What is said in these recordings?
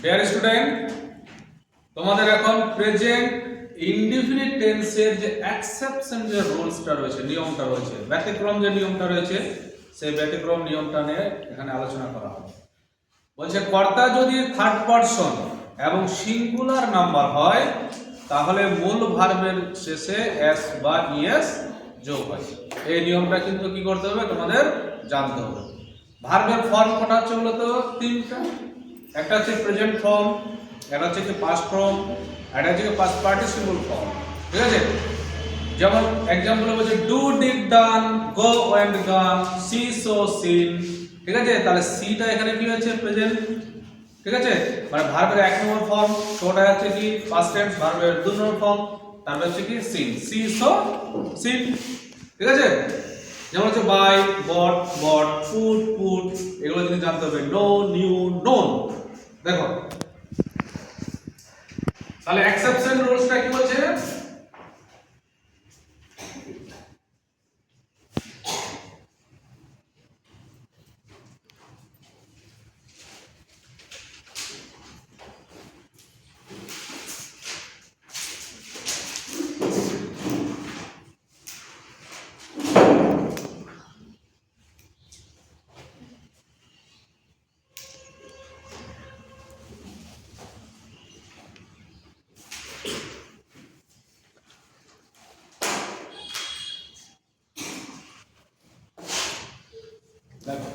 Dear student, তোমাদের এখন present indefinite টেন্সের যে এক্সেপশন যে রুলসটা রয়েছে, নিয়মটা রয়েছে, ব্যতিক্রম যে নিয়মটা রয়েছে, সেই ব্যতিক্রম নিয়মটা নিয়ে এখানে আলোচনা করা হবে। বলছে কর্তা যদি থার্ড পারসন এবং সিঙ্গুলার নাম্বার হয় তাহলে মূল ভার্বের শেষে এস বা ইএস যোগ হয়। এই নিয়মটা কিন্তু কি করতে হবে, তোমাদের জানতে হবে। ভার্বের ফর্ম কটা হচ্ছে বলতো? তিনটা। একটা হচ্ছে প্রেজেন্ট ফর্ম, একটা হচ্ছে কি পাস্ট ফর্ম, একটা হচ্ছে পাস্ট পার্টিসিপল ফর্ম। ঠিক আছে? যেমন एग्जांपल বলছে do did done, go went gone, see saw seen. ঠিক আছে? তাহলে সিটা এখানে কি হচ্ছে? প্রেজেন্ট। ঠিক আছে? মানে ভার্বের এক নম্বর ফর্ম, সোটা হচ্ছে কি পাস্ট টেন্স, ভার্বের দুই নম্বর ফর্ম, তারপর হচ্ছে কি সিন, সি সো সিন। ঠিক আছে? যেমন হচ্ছে buy, bought, bought, food, food, এগুলো যদি জানতে হবে। Know, knew, known. দেখো তাহলে এক্সেপশন রুলসটা কি বলছে? দেখো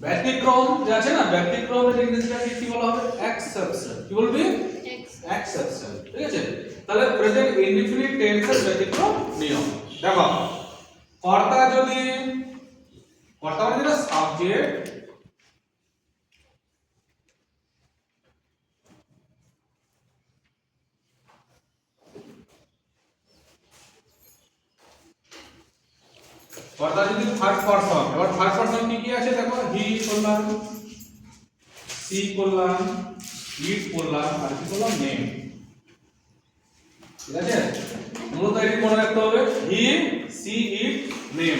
ব্যতিক্রম যে আছে না, ব্যতিক্রমের ইংরেজিটাকে কি বলা হবে? এক্সেপশন। কি বলবি? এক্সেপশন। ঠিক আছে? তাহলে প্রেজেন্ট ইনডিফিনিট টেন্সের ব্যতিক্রম নিয়ম দেখো। কর্তা যদি, কর্তা মানে যেটা সাবজেক্ট, কর্তা যদি থার্ড পারসন, এবার থার্ড পারসন কি কি আছে দেখো। হি করলাম, সি করলাম, ইট করলাম, আর কি করলাম? নেম। ঠিক আছে? মূলত এটি মনে রাখতে হবে, হি, সি, ইট, নেম।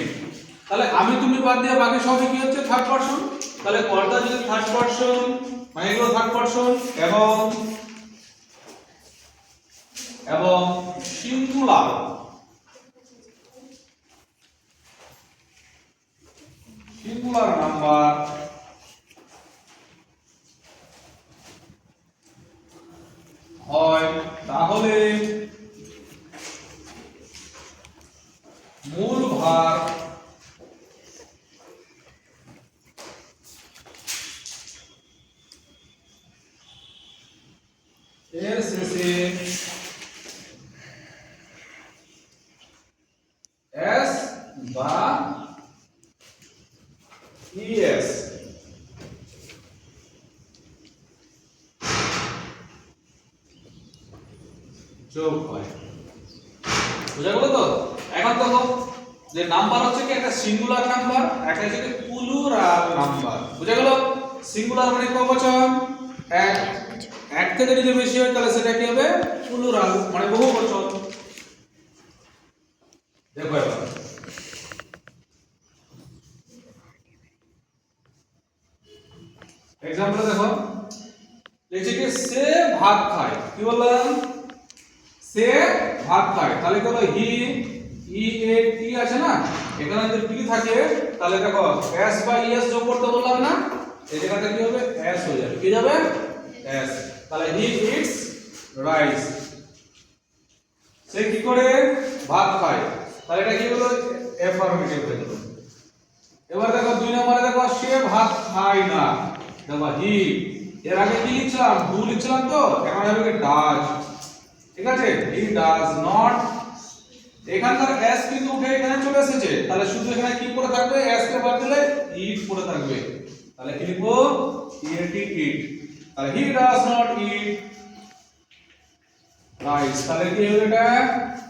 তাহলে আমি তুমি বাদ দিয়ে বাকি সবই কি হচ্ছে? Third person. তাহলে কর্তা যদি থার্ড পারসন, মানে এগুলো থার্ড পারসন এবং এবং সিঙ্গুলার, সিঙ্গুলার নাম্বার হয় তাহলে মূল ভার এর শেষে এস বা ইএস যোগ হয়। বুঝা গেল তো? এখন দেখো যে নাম্বার হচ্ছে কি একটা সিঙ্গুলার নাম্বার, একটা হচ্ছে কি প্লুরাল নাম্বার। বুঝা গেল? সিঙ্গুলার মানে কবচন, এক, এক থেকে যদি বেশি হয় তাহলে সেটা কি হবে? প্লুরাল মানে বহুবচন। দেখো এবার एग्जांपल দেখো, লিখছে কি সে ভাত খায়। কি বললাম? সে ভাত খায়। তাহলে কি হলো? হি, ই, এ, টি আছে না, এখানে যদি টি থাকে তাহলে দেখো এস বা ইএস যোগ করতে বললাম না, এই জায়গাটা কি হবে? এস হয়ে যাবে। কি যাবে? এস। তাহলে হি ইটস রাইস। সে কি করে? ভাত খায়। তাহলে এটা কি হলো? অ্যাফার্মেটিভ হয়ে গেল। এবার দেখো দুই নম্বরে দেখো সে ভাত খায় না। দেখো হি, এর আগে কি লিখছিলাম? ডু লিখছিলাম তো, এখন হবে কি ডাজ। ঠিক আছে? He does not. এখানকার এস কিন্তু উঠে এখানে চলে এসেছে, তাহলে শুধু এখানে কি পড়ে থাকবে? এস কে বাদ দিলে ইট পড়ে থাকবে। তাহলে কি লিখবো? ইট, ইট। তাহলে he does not eat rice. তাহলে কি হলো? এটা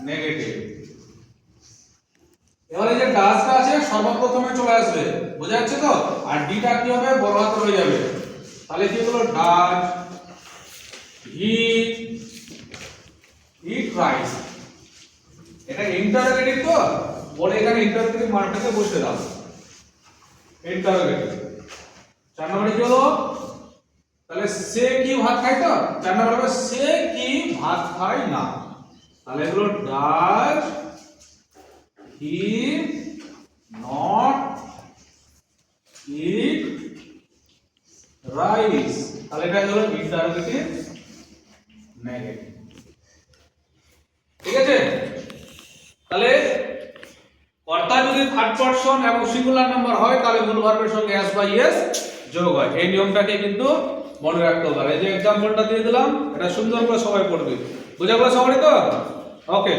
নেগেটিভ। এবারে যে ডাজটা আছে সর্বপ্রথমে চলে আসবে, বোঝা যাচ্ছে তো? আর ডিটা কি হবে? বড় হাতে হয়ে যাবে। তাহলে কি হলো? Does he eat rice. এটা ইন্টারোগেটিভ তো, বলে এখানে ইন্টারোগেটিভ মানটাকে বসিয়ে দাও। ইন্টারোগেটিভ। 4 নম্বরে কি হলো? তাহলে সে কি ভাত খায় তো 4 নম্বর হবে সে কি ভাত খায় না তাহলে হলো does he not eat rice তাহলে এটা হলো ইন্টারোগেটিভ নেগেটিভ ঠিক আছে তাহলে কর্তা যদি থার্ড পারসন এবং সিঙ্গুলার নাম্বার হয় তাহলে মূল ভার্বের সঙ্গে এস বাই এস যোগ হয় এই নিয়মটাকে কিন্তু মনে রাখতে হবে এই যে एग्जांपलটা দিয়ে দিলাম এটা সুন্দর করে সবাই পড়বে বুঝা গেল সবারই তো ওকে